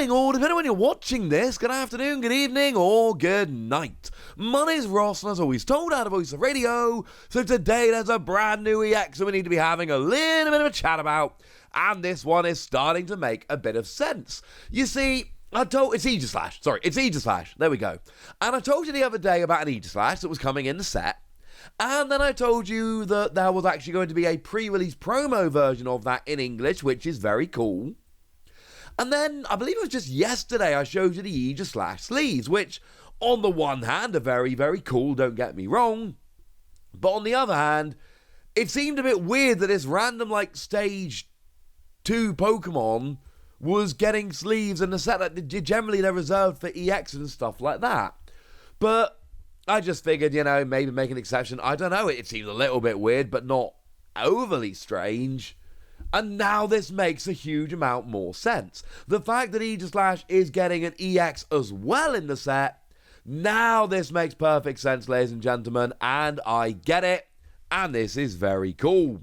morning, or depending on when you're watching this, good afternoon, good evening, or good night. My name's Ross, and as always told out of Voice of Radio, so today there's a brand new EX that we need to be having a little bit of a chat about, and this one is starting to make a bit of sense. You see, it's Aegislash, there we go. And I told you the other day about an Aegislash that was coming in the set, and then I told you that there was actually going to be a pre-release promo version of that in English, which is very cool. And then, I believe it was just yesterday, I showed you the Aegislash sleeves, which, on the one hand, are very, very cool, don't get me wrong. But on the other hand, it seemed a bit weird that this random, Stage 2 Pokemon was getting sleeves in the set. Generally, they're reserved for EX and stuff like that. But I just figured, maybe make an exception. I don't know, it seemed a little bit weird, but not overly strange. And now this makes a huge amount more sense. The fact that Aegislash is getting an EX as well in the set, now this makes perfect sense, ladies and gentlemen, and I get it, and this is very cool.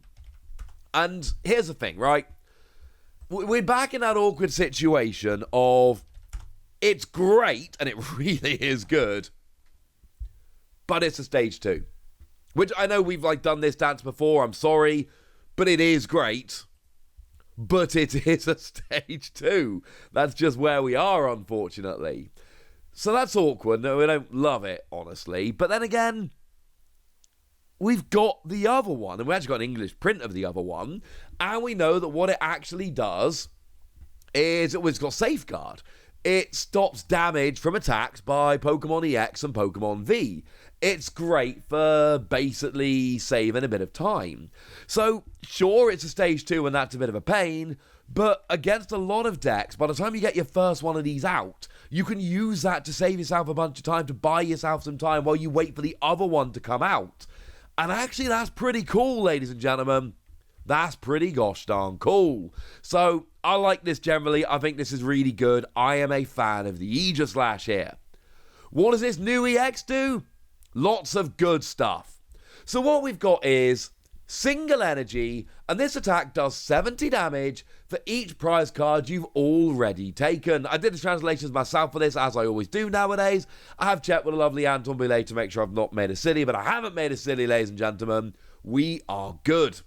And here's the thing, right? We're back in that awkward situation of, it's great, and it really is good, but it's a Stage 2. Which I know we've, done this dance before, I'm sorry, but it is great. But it is a Stage 2. That's just where we are, unfortunately. So that's awkward. No, we don't love it, honestly. But then again, we've got the other one. And we actually got an English print of the other one. And we know that what it actually does is it's got Safeguard. It stops damage from attacks by Pokemon EX and Pokemon V. It's great for basically saving a bit of time. So, sure, it's a Stage 2 and that's a bit of a pain, but against a lot of decks, by the time you get your first one of these out, you can use that to save yourself a bunch of time, to buy yourself some time while you wait for the other one to come out. And actually, that's pretty cool, ladies and gentlemen. That's pretty gosh darn cool. So, I like this generally. I think this is really good. I am a fan of the Aegislash here. What does this new EX do? Lots of good stuff. So what we've got is single energy, and this attack does 70 damage for each prize card you've already taken. I did the translations myself for this, as I always do nowadays. I have checked with a lovely Anton Boulet to make sure I've not made a silly, but I haven't made a silly, ladies and gentlemen. We are good.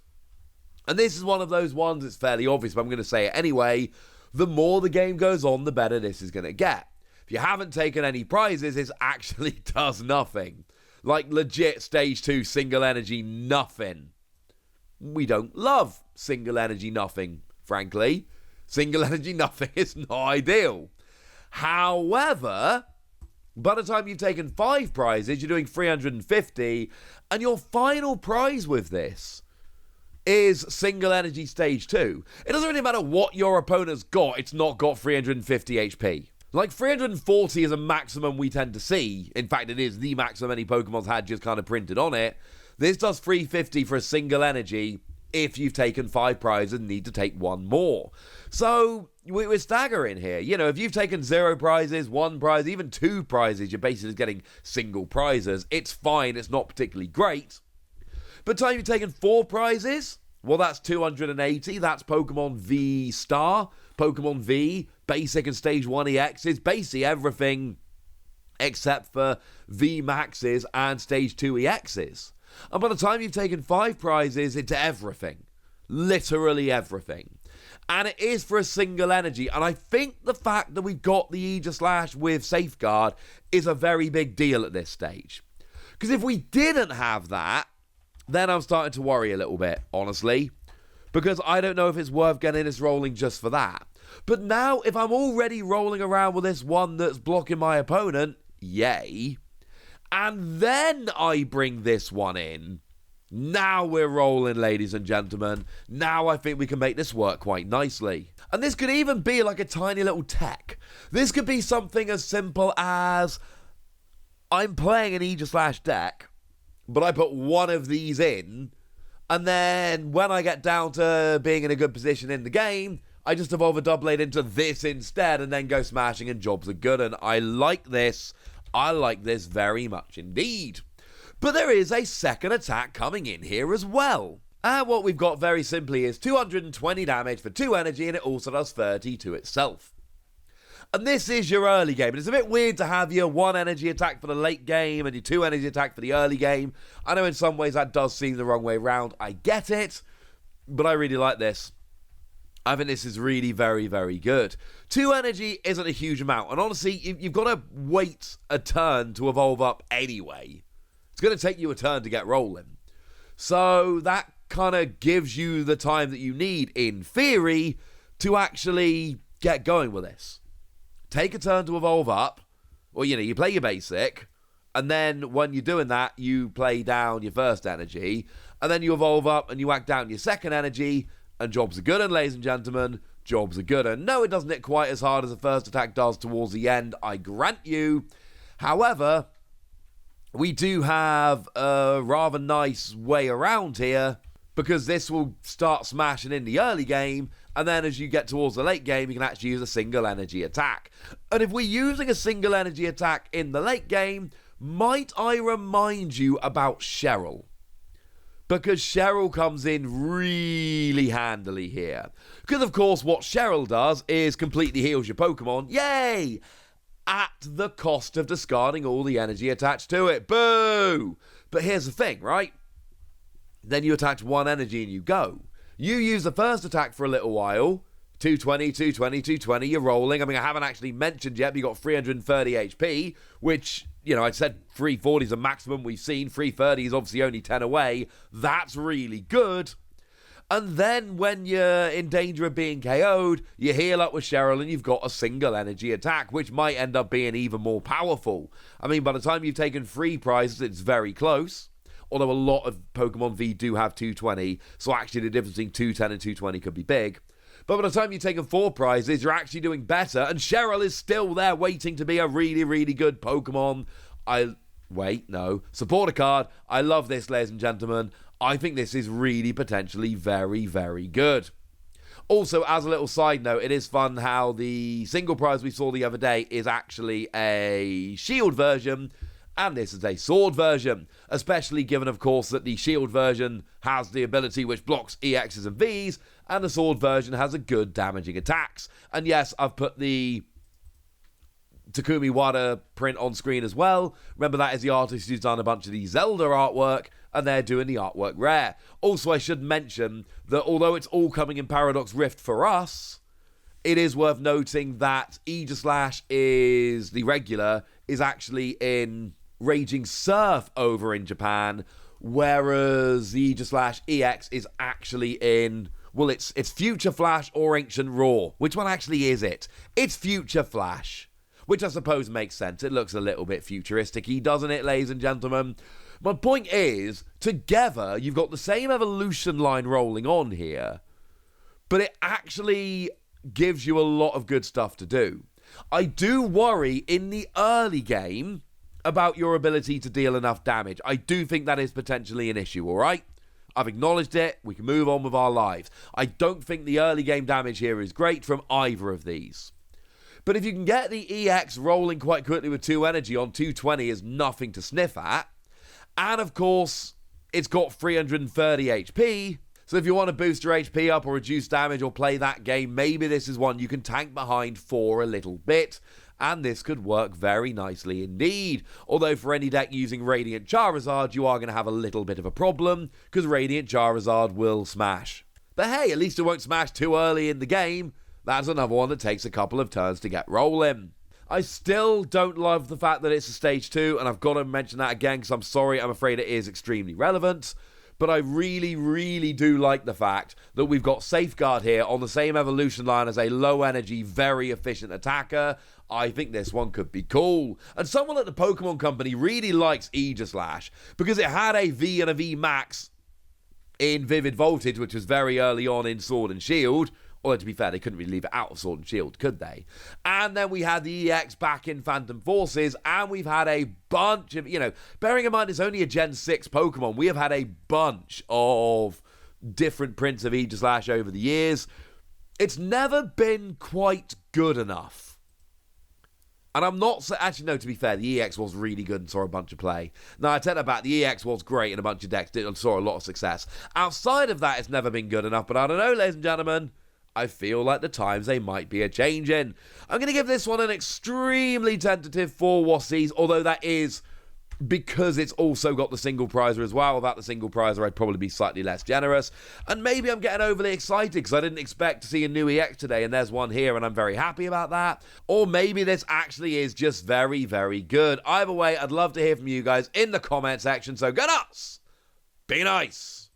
And this is one of those ones, it's fairly obvious, but I'm going to say it anyway. The more the game goes on, the better this is going to get. If you haven't taken any prizes, it actually does nothing. Legit Stage 2 single energy nothing. We don't love single energy nothing, frankly. Single energy nothing is not ideal. However, by the time you've taken 5 prizes, you're doing 350, and your final prize with this is single energy Stage 2. It doesn't really matter what your opponent's got, it's not got 350 HP. 340 is a maximum we tend to see. In fact, it is the maximum any Pokemon's had just kind of printed on it. This does 350 for a single energy if you've taken 5 prizes and need to take 1 more. So, we're staggering here. If you've taken 0 prizes, 1 prize, even 2 prizes, you're basically getting single prizes. It's fine, it's not particularly great. But time you've taken 4 prizes, well, that's 280. That's Pokemon V Star, Pokemon V, Basic and Stage 1 EXs, basically everything except for V Maxes and Stage 2 EXs. And by the time you've taken 5 prizes, it's everything. Literally everything. And it is for a single energy. And I think the fact that we've got the Aegislash with Safeguard is a very big deal at this stage. Because if we didn't have that, then I'm starting to worry a little bit, honestly. Because I don't know if it's worth getting this rolling just for that. But now, if I'm already rolling around with this one that's blocking my opponent, yay. And then I bring this one in. Now we're rolling, ladies and gentlemen. Now I think we can make this work quite nicely. And this could even be like a tiny little tech. This could be something as simple as I'm playing an Aegislash deck, but I put one of these in, and then when I get down to being in a good position in the game, I just evolve a Doublade into this instead and then go smashing and jobs are good. And I like this. I like this very much indeed. But there is a second attack coming in here as well. And what we've got very simply is 220 damage for 2 energy, and it also does 30 to itself. And this is your early game. And it's a bit weird to have your 1 energy attack for the late game and your 2 energy attack for the early game. I know in some ways that does seem the wrong way around. I get it. But I really like this. I think this is really very, very good. 2 energy isn't a huge amount. And honestly, you've got to wait a turn to evolve up anyway. It's going to take you a turn to get rolling. So that kind of gives you the time that you need, in theory, to actually get going with this. Take a turn to evolve up. Or, you play your basic. And then when you're doing that, you play down your first energy. And then you evolve up and you whack down your second energy. And jobs are good, and ladies and gentlemen, jobs are good. And no, it doesn't hit quite as hard as the first attack does towards the end, I grant you. However, we do have a rather nice way around here, because this will start smashing in the early game, and then as you get towards the late game, you can actually use a single energy attack. And if we're using a single energy attack in the late game, might I remind you about Cheryl? Because Cheryl comes in really handily here. Because, of course, what Cheryl does is completely heals your Pokemon. Yay! At the cost of discarding all the energy attached to it. Boo! But here's the thing, right? Then you attach 1 energy and you go. You use the first attack for a little while. 220, 220, 220, you're rolling. I mean, I haven't actually mentioned yet, but you got 330 HP, which, I said 340 is the maximum we've seen. 330 is obviously only 10 away. That's really good. And then when you're in danger of being KO'd, you heal up with Cheryl and you've got a single energy attack, which might end up being even more powerful. I mean, by the time you've taken 3 prizes, it's very close. Although a lot of Pokemon V do have 220, so actually the difference between 210 and 220 could be big. But by the time you've taken 4 prizes, you're actually doing better, and Cheryl is still there waiting to be a really, really good Pokemon. Supporter card. I love this, ladies and gentlemen. I think this is really potentially very, very good. Also, as a little side note, it is fun how the single prize we saw the other day is actually a shield version, and this is a sword version, especially given, of course, that the shield version has the ability which blocks EXs and Vs, and the sword version has a good damaging attacks. And yes, I've put the Takumi Wada print on screen as well. Remember, that is the artist who's done a bunch of the Zelda artwork, and they're doing the artwork rare. Also, I should mention that although it's all coming in Paradox Rift for us, it is worth noting that Aegislash is the regular, is actually in Raging Surf over in Japan, whereas the Aegislash EX is actually in, well, it's Future Flash or Ancient Raw. Which one actually is it? It's Future Flash, which I suppose makes sense. It looks a little bit futuristic-y, doesn't it, ladies and gentlemen? My point is, together, you've got the same evolution line rolling on here, but it actually gives you a lot of good stuff to do. I do worry in the early game about your ability to deal enough damage. I do think that is potentially an issue, all right? I've acknowledged it. We can move on with our lives. I don't think the early game damage here is great from either of these. But if you can get the EX rolling quite quickly with 2 energy on 220 is nothing to sniff at. And of course, it's got 330 HP. So if you want to boost your HP up or reduce damage or play that game, maybe this is one you can tank behind for a little bit. And this could work very nicely indeed. Although for any deck using Radiant Charizard, you are going to have a little bit of a problem, because Radiant Charizard will smash. But hey, at least it won't smash too early in the game. That's another one that takes a couple of turns to get rolling. I still don't love the fact that it's a stage 2, and I've got to mention that again because I'm sorry, I'm afraid it is extremely relevant. But I really, really do like the fact that we've got Safeguard here on the same evolution line as a low-energy, very efficient attacker. I think this one could be cool. And someone at the Pokemon Company really likes Aegislash because it had a V and a V Max in Vivid Voltage, which was very early on in Sword and Shield. Although, to be fair, they couldn't really leave it out of Sword and Shield, could they? And then we had the EX back in Phantom Forces, and we've had a bunch of, bearing in mind it's only a Gen 6 Pokemon, we have had a bunch of different prints of Aegislash over the years. It's never been quite good enough. And I'm not... Actually, no, to be fair, the EX was really good and saw a bunch of play. No, I take that back. The EX was great and a bunch of decks saw a lot of success. Outside of that, it's never been good enough. But I don't know, ladies and gentlemen. I feel like the times they might be a-changing. I'm going to give this one an extremely tentative 4 Wassies, although that is because it's also got the single prizer as well. Without the single prizer, I'd probably be slightly less generous. And maybe I'm getting overly excited because I didn't expect to see a new EX today, and there's one here, and I'm very happy about that. Or maybe this actually is just very, very good. Either way, I'd love to hear from you guys in the comment section, so go nuts! Be nice!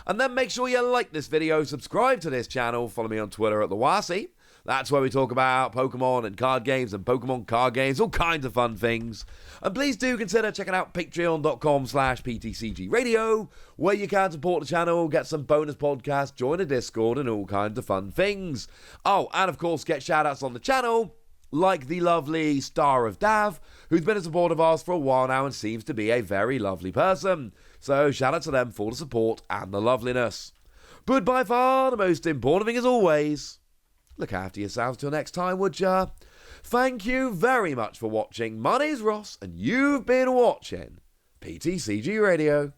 And then make sure you like this video, subscribe to this channel, follow me on Twitter at @TheWassie. That's where we talk about Pokemon and card games and Pokemon card games, all kinds of fun things. And please do consider checking out patreon.com/PTCG Radio, where you can support the channel, get some bonus podcasts, join a Discord, and all kinds of fun things. Oh, and of course, get shout-outs on the channel, like the lovely Star of Dav, who's been a supporter of ours for a while now and seems to be a very lovely person. So shout out to them for the support and the loveliness. But by far, the most important thing as always, look after yourselves till next time, would ya? Thank you very much for watching. My name's Ross, and you've been watching PTCG Radio.